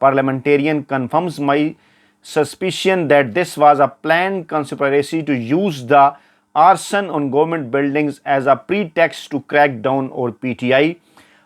parliamentarian confirms my suspicion that this was a planned conspiracy to use the arson on government buildings as a pretext to crack down on PTI।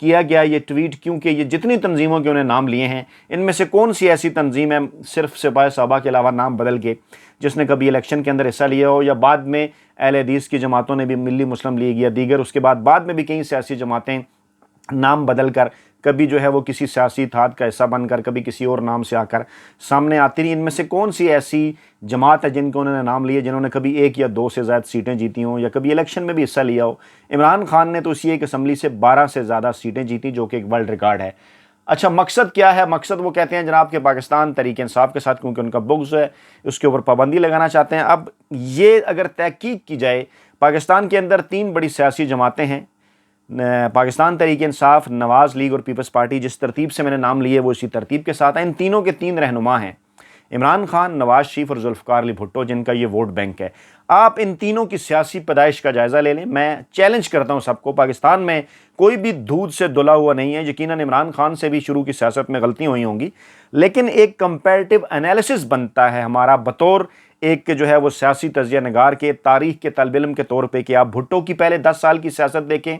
کیا گیا یہ tweet, کیونکہ یہ جتنی تنظیموں کے انہیں نام لیے ہیں ان میں سے کون سی ایسی تنظیم ہے صرف سپاہ صحابہ کے علاوہ نام بدل کے جس نے کبھی الیکشن کے اندر حصہ لیا ہو، یا بعد میں اہل حدیث کی جماعتوں نے بھی، ملی مسلم لیگ یا دیگر، اس کے بعد میں بھی کئی سیاسی جماعتیں نام بدل کر کبھی جو ہے وہ کسی سیاسی اتحاد کا حصہ بن کر کبھی کسی اور نام سے آ کر سامنے آتی رہی۔ ان میں سے کون سی ایسی جماعت ہے جن کو انہوں نے نام لیے جنہوں نے کبھی 1 یا 2 سے زائد سیٹیں جیتی ہوں یا کبھی الیکشن میں بھی حصہ لیا ہو؟ عمران خان نے تو اسی ایک اسمبلی سے 12 سے زیادہ سیٹیں جیتی، جو کہ ایک ورلڈ ریکارڈ ہے۔ اچھا، مقصد کیا ہے؟ مقصد وہ کہتے ہیں جناب کہ پاکستان تحریک انصاف کے ساتھ کیونکہ ان کا بغض ہے اس کے اوپر پابندی لگانا چاہتے ہیں۔ اب یہ اگر تحقیق کی جائے، پاکستان کے اندر 3 بڑی سیاسی جماعتیں ہیں، پاکستان تحریک انصاف، نواز لیگ اور پیپلز پارٹی۔ جس ترتیب سے میں نے نام لیے وہ اسی ترتیب کے ساتھ ہیں۔ ان تینوں کے 3 رہنما ہیں، عمران خان، نواز شریف اور ذوالفقار علی بھٹو، جن کا یہ ووٹ بینک ہے۔ آپ ان تینوں کی سیاسی پیدائش کا جائزہ لے لیں۔ میں چیلنج کرتا ہوں سب کو، پاکستان میں کوئی بھی دودھ سے دھلا ہوا نہیں ہے۔ یقیناً عمران خان سے بھی شروع کی سیاست میں غلطیاں ہوئی ہوں گی، لیکن ایک کمپیریٹیو انالیسس بنتا ہے ہمارا بطور ایک جو ہے وہ سیاسی تجزیہ نگار کے، تاریخ کے طالب علم کے طور پہ، کہ آپ بھٹو کی پہلے 10 سال کی سیاست دیکھیں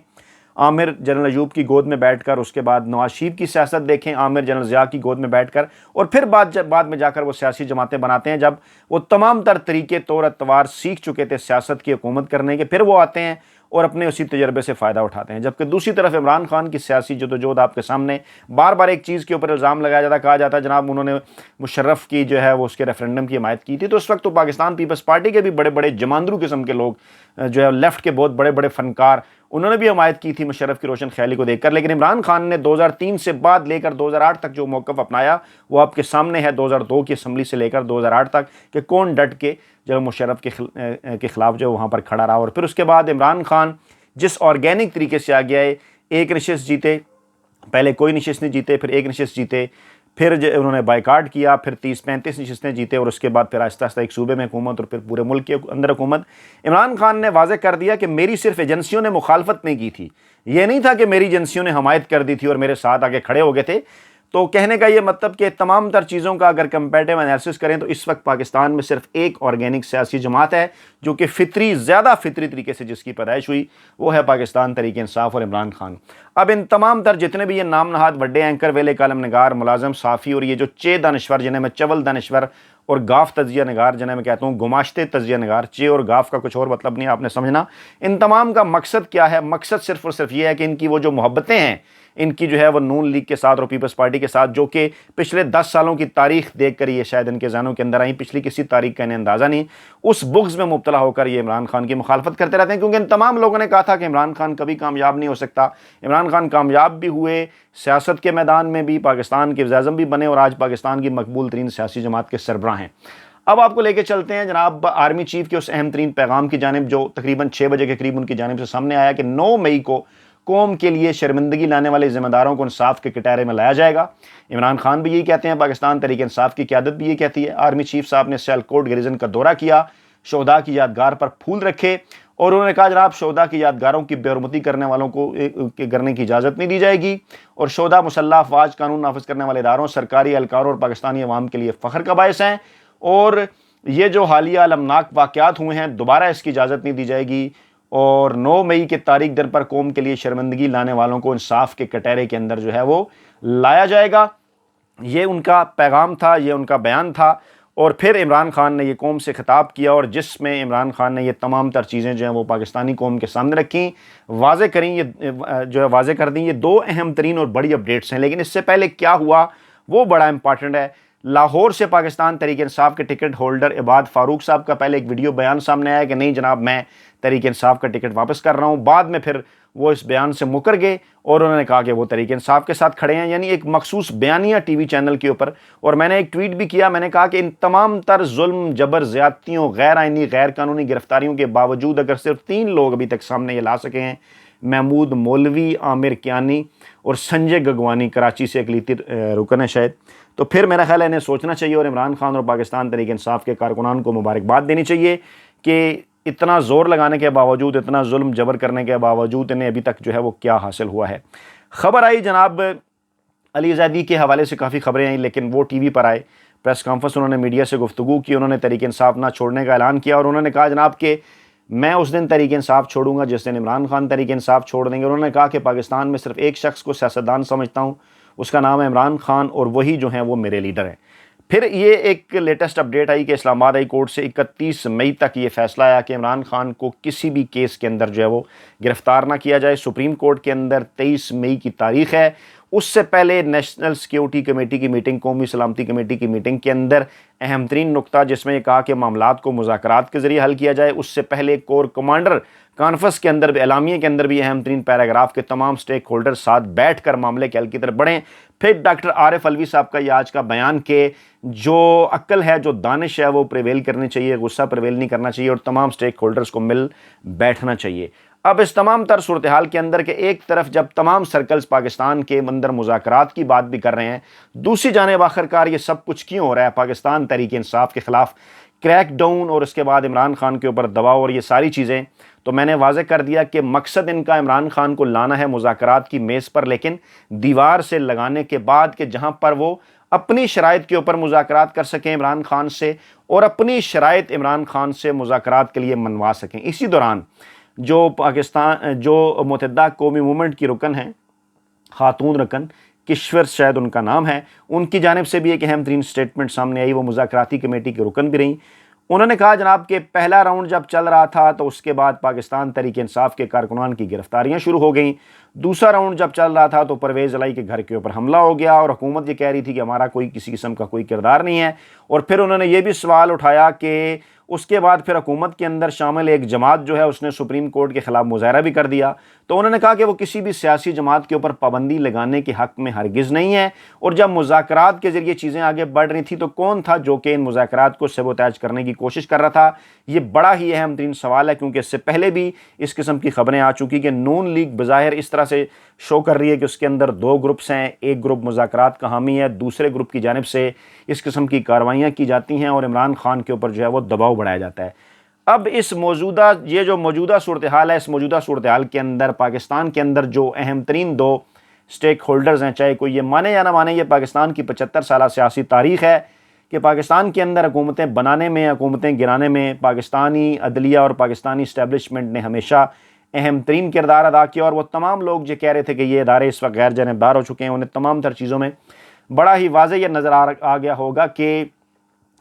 عامر جنرل ایوب کی گود میں بیٹھ کر، اس کے بعد نواز شریف کی سیاست دیکھیں عامر جنرل ضیاء کی گود میں بیٹھ کر، اور پھر بعد میں جا کر وہ سیاسی جماعتیں بناتے ہیں جب وہ تمام تر طریقے طور اتوار سیکھ چکے تھے سیاست کی حکومت کرنے کے، پھر وہ آتے ہیں اور اپنے اسی تجربے سے فائدہ اٹھاتے ہیں۔ جبکہ دوسری طرف عمران خان کی سیاسی جدوجہد آپ کے سامنے، بار بار ایک چیز کے اوپر الزام لگایا جاتا، کہا جاتا جناب انہوں نے مشرف کی جو ہے وہ اس کے ریفرنڈم کی حمایت کی تھی۔ تو اس وقت تو پاکستان پیپلز پارٹی کے بھی بڑے بڑے جماندرو قسم کے لوگ جو ہے لیفٹ کے بہت بڑے بڑے فنکار، انہوں نے بھی حمایت کی تھی مشرف کی روشن خیالی کو دیکھ کر۔ لیکن عمران خان نے 2003 سے بعد لے کر 2008 تک جو موقف اپنایا وہ آپ کے سامنے ہے، 2002 کی اسمبلی سے لے کر 2008 تک، کہ کون ڈٹ کے جو مشرف کے خلاف جو وہاں پر کھڑا رہا۔ اور پھر اس کے بعد عمران خان جس آرگینک طریقے سے آ گیا ہے، ایک نشست جیتے، پہلے کوئی نشست نہیں جیتے، پھر ایک نشست جیتے، پھر انہوں نے بائیکاٹ کیا، پھر 30-35 نشستیں جیتے، اور اس کے بعد پھر آہستہ آہستہ ایک صوبے میں حکومت اور پھر پورے ملک کے اندر حکومت۔ عمران خان نے واضح کر دیا کہ میری صرف ایجنسیوں نے مخالفت نہیں کی تھی، یہ نہیں تھا کہ میری ایجنسیوں نے حمایت کر دی تھی اور میرے ساتھ آگے کھڑے ہو گئے تھے۔ تو کہنے کا یہ مطلب کہ تمام تر چیزوں کا اگر کمپیریٹیو انالیسس کریں تو اس وقت پاکستان میں صرف ایک آرگینک سیاسی جماعت ہے جو کہ زیادہ فطری طریقے سے جس کی پیدائش ہوئی، وہ ہے پاکستان تحریک انصاف اور عمران خان۔ اب ان تمام تر جتنے بھی یہ نام نہاد بڑے اینکر، ویلے کالم نگار، ملازم، صحافی، اور یہ جو دانشور جنہیں میں چول دانشور اور گاف تجزیہ نگار جنہیں میں کہتا ہوں گماشتے تجزیہ نگار، اور گاف کا کچھ اور مطلب نہیں آپ نے سمجھنا، ان تمام کا مقصد کیا ہے؟ مقصد صرف اور صرف یہ ہے کہ ان کی وہ جو محبتیں ہیں، ان کی جو ہے وہ نون لیگ کے ساتھ اور پیپلز پارٹی کے ساتھ، جو کہ پچھلے 10 سالوں کی تاریخ دیکھ کر یہ شاید ان کے ذہنوں کے اندر آئیں، پچھلی کسی تاریخ کا انہیں اندازہ نہیں، اس بغض میں مبتلا ہو کر یہ عمران خان کی مخالفت کرتے رہتے ہیں۔ کیونکہ ان تمام لوگوں نے کہا تھا کہ عمران خان کبھی کامیاب نہیں ہو سکتا۔ عمران خان کامیاب بھی ہوئے، سیاست کے میدان میں بھی پاکستان کے وزیر اعظم بھی بنے، اور آج پاکستان کی مقبول ترین سیاسی جماعت کے سربراہ ہیں۔ اب آپ کو لے کے چلتے ہیں جناب آرمی چیف کے اس اہم ترین پیغام کی جانب جو تقریباً 6 بجے کے قریب ان کی جانب سے سامنے آیا کہ 9 مئی کو قوم کے لیے شرمندگی لانے والے ذمہ داروں کو انصاف کے کٹہرے میں لایا جائے گا۔ عمران خان بھی یہی کہتے ہیں، پاکستان تحریک انصاف کی قیادت بھی یہ کہتی ہے۔ آرمی چیف صاحب نے سیالکوٹ گریزن کا دورہ کیا، شہداء کی یادگار پر پھول رکھے، اور انہوں نے کہا جناب شہداء کی یادگاروں کی بے حرمتی کرنے والوں کو کرنے کی اجازت نہیں دی جائے گی، اور شہداء مسلح افواج، قانون نافذ کرنے والے اداروں، سرکاری اہلکاروں اور پاکستانی عوام کے لیے فخر کا باعث ہیں، اور یہ جو حالیہ المناک واقعات ہوئے ہیں دوبارہ اس کی اجازت نہیں دی جائے گی، اور 9 مئی کے تاریخ دن پر قوم کے لیے شرمندگی لانے والوں کو انصاف کے کٹہرے کے اندر جو ہے وہ لایا جائے گا۔ یہ ان کا پیغام تھا، یہ ان کا بیان تھا۔ اور پھر عمران خان نے یہ قوم سے خطاب کیا، اور جس میں عمران خان نے یہ تمام تر چیزیں جو ہیں وہ پاکستانی قوم کے سامنے رکھیں، واضح کر دیں۔ یہ 2 اہم ترین اور بڑی اپڈیٹس ہیں، لیکن اس سے پہلے کیا ہوا وہ بڑا امپارٹنٹ ہے۔ لاہور سے پاکستان تحریک انصاف کے ٹکٹ ہولڈر عباد فاروق صاحب کا پہلے ایک ویڈیو بیان سامنے آیا کہ نہیں جناب میں تحریک انصاف کا ٹکٹ واپس کر رہا ہوں، بعد میں پھر وہ اس بیان سے مکر گئے اور انہوں نے کہا کہ وہ تحریک انصاف کے ساتھ کھڑے ہیں، یعنی ایک مخصوص بیانیہ ٹی وی چینل کے اوپر۔ اور میں نے ایک ٹویٹ بھی کیا، میں نے کہا کہ ان تمام تر ظلم، جبر، زیادتیوں، غیر آئینی، غیر قانونی گرفتاریوں کے باوجود اگر صرف 3 لوگ ابھی تک سامنے یہ لا سکے ہیں، محمود مولوی، عامر کیانی اور سنجے گگوانی، کراچی سے اقلیتی رکن ہے شاید، تو پھر میرا خیال ہے انہیں سوچنا چاہیے اور عمران خان اور پاکستان تحریک انصاف کے کارکنان کو مبارکباد دینی چاہیے کہ اتنا زور لگانے کے باوجود، اتنا ظلم جبر کرنے کے باوجود انہیں ابھی تک جو ہے وہ کیا حاصل ہوا ہے۔ خبر آئی جناب علی زیدی کے حوالے سے کافی خبریں آئیں، لیکن وہ ٹی وی پر آئے، پریس کانفرنس انہوں نے میڈیا سے گفتگو کی، انہوں نے تحریک انصاف نہ چھوڑنے کا اعلان کیا، اور انہوں نے کہا جناب کہ میں اس دن تحریک انصاف چھوڑوں گا جس دن عمران خان تحریک انصاف چھوڑ دیں گے۔ انہوں نے کہا کہ پاکستان میں صرف ایک شخص کو سیاستدان سمجھتا ہوں، اس کا نام ہے عمران خان، اور وہی جو ہیں وہ میرے لیڈر ہیں۔ پھر یہ ایک لیٹسٹ اپڈیٹ آئی کہ اسلام آباد ہائی کورٹ سے 31 مئی تک یہ فیصلہ آیا کہ عمران خان کو کسی بھی کیس کے اندر جو ہے وہ گرفتار نہ کیا جائے۔ سپریم کورٹ کے اندر 23 مئی کی تاریخ ہے۔ اس سے پہلے نیشنل سیکیورٹی کمیٹی کی میٹنگ، قومی سلامتی کمیٹی کی میٹنگ کے اندر اہم ترین نقطہ جس میں یہ کہا کہ معاملات کو مذاکرات کے ذریعے حل کیا جائے، اس سے پہلے کور کمانڈر کانفرنس کے اندر بھی، اعلامیے کے اندر بھی اہم ترین پیراگراف کے تمام سٹیک ہولڈر ساتھ بیٹھ کر معاملے کے حل کی طرف بڑھیں۔ پھر ڈاکٹر عارف علوی صاحب کا یہ آج کا بیان کہ جو عقل ہے، جو دانش ہے، وہ پریویل کرنی چاہیے، غصہ پریویل نہیں کرنا چاہیے، اور تمام سٹیک ہولڈرز کو مل بیٹھنا چاہیے۔ اب اس تمام تر صورتحال کے اندر کہ ایک طرف جب تمام سرکلز پاکستان کے اندر مذاکرات کی بات بھی کر رہے ہیں، دوسری جانب آخرکار یہ سب کچھ کیوں ہو رہا ہے؟ پاکستان تحریک انصاف کے خلاف کریک ڈاؤن اور اس کے بعد عمران خان کے اوپر دباؤ اور یہ ساری چیزیں، تو میں نے واضح کر دیا کہ مقصد ان کا عمران خان کو لانا ہے مذاکرات کی میز پر، لیکن دیوار سے لگانے کے بعد کہ جہاں پر وہ اپنی شرائط کے اوپر مذاکرات کر سکیں عمران خان سے، اور اپنی شرائط عمران خان سے مذاکرات کے لیے منوا سکیں۔ اسی دوران جو متحدہ قومی موومنٹ کی رکن ہیں، خاتون رکن کشور شاید ان کا نام ہے، ان کی جانب سے بھی ایک اہم ترین سٹیٹمنٹ سامنے آئی، وہ مذاکراتی کمیٹی کے رکن بھی رہیں۔ انہوں نے کہا جناب کہ پہلا راؤنڈ جب چل رہا تھا تو اس کے بعد پاکستان تحریک انصاف کے کارکنان کی گرفتاریاں شروع ہو گئیں، دوسرا راؤنڈ جب چل رہا تھا تو پرویز الہی کے گھر کے اوپر حملہ ہو گیا، اور حکومت یہ کہہ رہی تھی کہ ہمارا کوئی کسی قسم کا کوئی کردار نہیں ہے۔ اور پھر انہوں نے یہ بھی سوال اٹھایا کہ اس کے بعد پھر حکومت کے اندر شامل ایک جماعت جو ہے اس نے سپریم کورٹ کے خلاف مظاہرہ بھی کر دیا، تو انہوں نے کہا کہ وہ کسی بھی سیاسی جماعت کے اوپر پابندی لگانے کے حق میں ہرگز نہیں ہے، اور جب مذاکرات کے ذریعے چیزیں آگے بڑھ رہی تھیں تو کون تھا جو کہ ان مذاکرات کو سیبوتاژ کرنے کی کوشش کر رہا تھا؟ یہ بڑا ہی اہم ترین سوال ہے، کیونکہ اس سے پہلے بھی اس قسم کی خبریں آ چکی کہ نون لیگ بظاہر اس طرح سے شو کر رہی ہے کہ اس کے اندر دو گروپس ہیں، ایک گروپ مذاکرات کا حامی ہے، دوسرے گروپ کی جانب سے اس قسم کی کارروائیاں کی جاتی ہیں اور عمران خان کے اوپر جو ہے وہ دباؤ بڑھایا جاتا ہے۔ اب یہ جو موجودہ صورتحال ہے، اس موجودہ صورتحال کے اندر پاکستان کے اندر جو اہم ترین دو سٹیک ہولڈرز ہیں، چاہے کوئی یہ مانے یا نہ مانے، یہ پاکستان کی 75 سالہ سیاسی تاریخ ہے کہ پاکستان کے اندر حکومتیں بنانے میں، حکومتیں گرانے میں پاکستانی عدلیہ اور پاکستانی اسٹیبلشمنٹ نے ہمیشہ اہم ترین کردار ادا کیا، اور وہ تمام لوگ جو کہہ رہے تھے کہ یہ ادارے اس وقت غیر جانبدار ہو چکے ہیں، انہیں تمام تر چیزوں میں بڑا ہی واضح یہ نظر آ گیا ہوگا کہ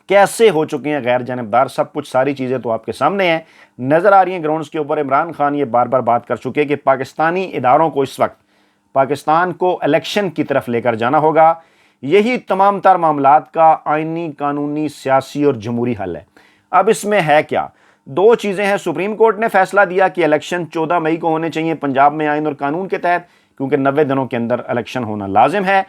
کیسے ہو چکے ہیں غیر جانبدار۔ سب کچھ، ساری چیزیں تو آپ کے سامنے ہیں، نظر آ رہی ہیں گراؤنڈز کے اوپر۔ عمران خان یہ بار بار بات کر چکے کہ پاکستانی اداروں کو اس وقت پاکستان کو الیکشن کی طرف لے کر جانا ہوگا، یہی تمام تر معاملات کا آئینی، قانونی، سیاسی اور جمہوری حل ہے۔ اب اس میں ہے کیا؟ دو چیزیں ہیں۔ سپریم کورٹ نے فیصلہ دیا کہ الیکشن 14 مئی کو ہونے چاہیے پنجاب میں آئین اور قانون کے تحت، کیونکہ 90 دنوں کے اندر الیکشن ہونا لازم ہے۔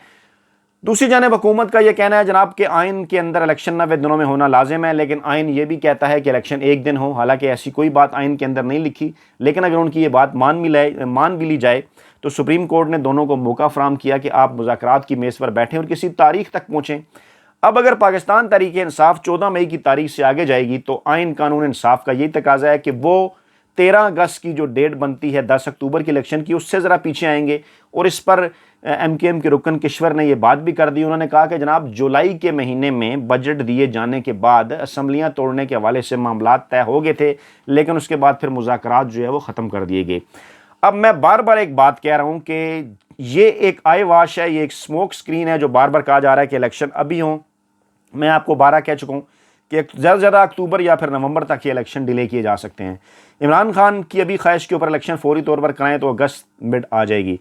دوسری جانب حکومت کا یہ کہنا ہے جناب کہ آئین کے اندر الیکشن 90 دنوں میں ہونا لازم ہے، لیکن آئین یہ بھی کہتا ہے کہ الیکشن ایک دن ہو، حالانکہ ایسی کوئی بات آئین کے اندر نہیں لکھی، لیکن اگر ان کی یہ بات مان بھی لی جائے تو سپریم کورٹ نے دونوں کو موقع فراہم کیا کہ آپ مذاکرات کی میز پر بیٹھیں اور کسی تاریخ تک پہنچیں۔ اب اگر پاکستان تحریک انصاف 14 مئی کی تاریخ سے آگے جائے گی تو آئین قانون انصاف کا یہی تقاضا ہے کہ وہ 13 اگست کی جو ڈیٹ بنتی ہے 10 اکتوبر کی الیکشن کی، اس سے ذرا پیچھے آئیں گے۔ اور اس پر ایم کیو ایم کے رکن کشور نے یہ بات بھی کر دی، انہوں نے کہا کہ جناب جولائی کے مہینے میں بجٹ دیے جانے کے بعد اسمبلیاں توڑنے کے حوالے سے معاملات طے ہو گئے تھے، لیکن اس کے بعد پھر مذاکرات جو ہے وہ ختم کر دیے گئے۔ اب میں بار بار ایک بات کہہ رہا ہوں کہ یہ ایک آئی واش ہے، یہ ایک سموک سکرین ہے جو بار بار کہا جا رہا ہے کہ الیکشن ابھی ہوں۔ میں آپ کو 12 کہہ چکا ہوں کہ زیادہ سے زیادہ اکتوبر یا پھر نومبر تک یہ الیکشن ڈیلے کیے جا سکتے ہیں۔ عمران خان کی ابھی خواہش کے اوپر الیکشن فوری طور پر کرائیں تو اگست مڈ آ جائے گی۔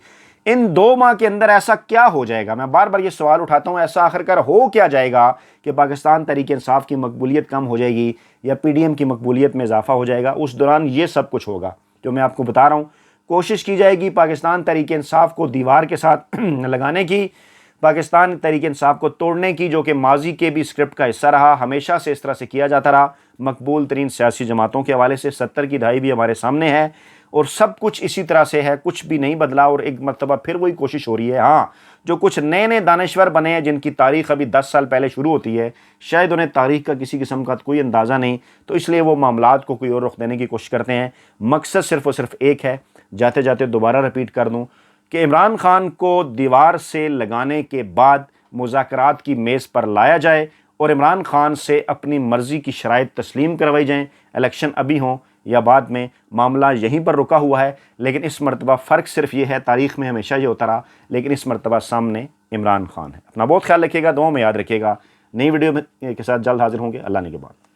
ان 2 ماہ کے اندر ایسا کیا ہو جائے گا؟ میں بار بار یہ سوال اٹھاتا ہوں، ایسا آخرکار ہو کیا جائے گا کہ پاکستان تحریک انصاف کی مقبولیت کم ہو جائے گی یا پی ڈی ایم کی مقبولیت میں اضافہ ہو جائے گا؟ اس دوران یہ سب کچھ ہوگا جو میں آپ کو بتا رہا ہوں۔ کوشش کی جائے گی پاکستان تحریک انصاف کو دیوار کے ساتھ لگانے کی، پاکستان تحریک انصاف کو توڑنے کی، جو کہ ماضی کے بھی اسکرپٹ کا حصہ رہا، ہمیشہ سے اس طرح سے کیا جاتا رہا مقبول ترین سیاسی جماعتوں کے حوالے سے۔ 70 کی دہائی بھی ہمارے سامنے ہے اور سب کچھ اسی طرح سے ہے، کچھ بھی نہیں بدلا، اور ایک مرتبہ پھر وہی کوشش ہو رہی ہے۔ ہاں، جو کچھ نئے دانشور بنے ہیں جن کی تاریخ ابھی 10 سال پہلے شروع ہوتی ہے، شاید انہیں تاریخ کا کسی قسم کا کوئی اندازہ نہیں، تو اس لیے وہ معاملات کو کوئی اور رخ دینے کی کوشش کرتے ہیں۔ مقصد صرف اور صرف ایک ہے، جاتے جاتے دوبارہ رپیٹ کر دوں کہ عمران خان کو دیوار سے لگانے کے بعد مذاکرات کی میز پر لایا جائے اور عمران خان سے اپنی مرضی کی شرائط تسلیم کروائی جائیں، الیکشن ابھی ہوں یا بعد میں معاملہ یہیں پر رکا ہوا ہے، لیکن اس مرتبہ فرق صرف یہ ہے، تاریخ میں ہمیشہ یہ ہوتا رہا، لیکن اس مرتبہ سامنے عمران خان ہے۔ اپنا بہت خیال رکھیے گا، دعاؤں میں یاد رکھیے گا۔ نئی ویڈیو کے ساتھ جلد حاضر ہوں گے۔ اللہ نے کے بعد۔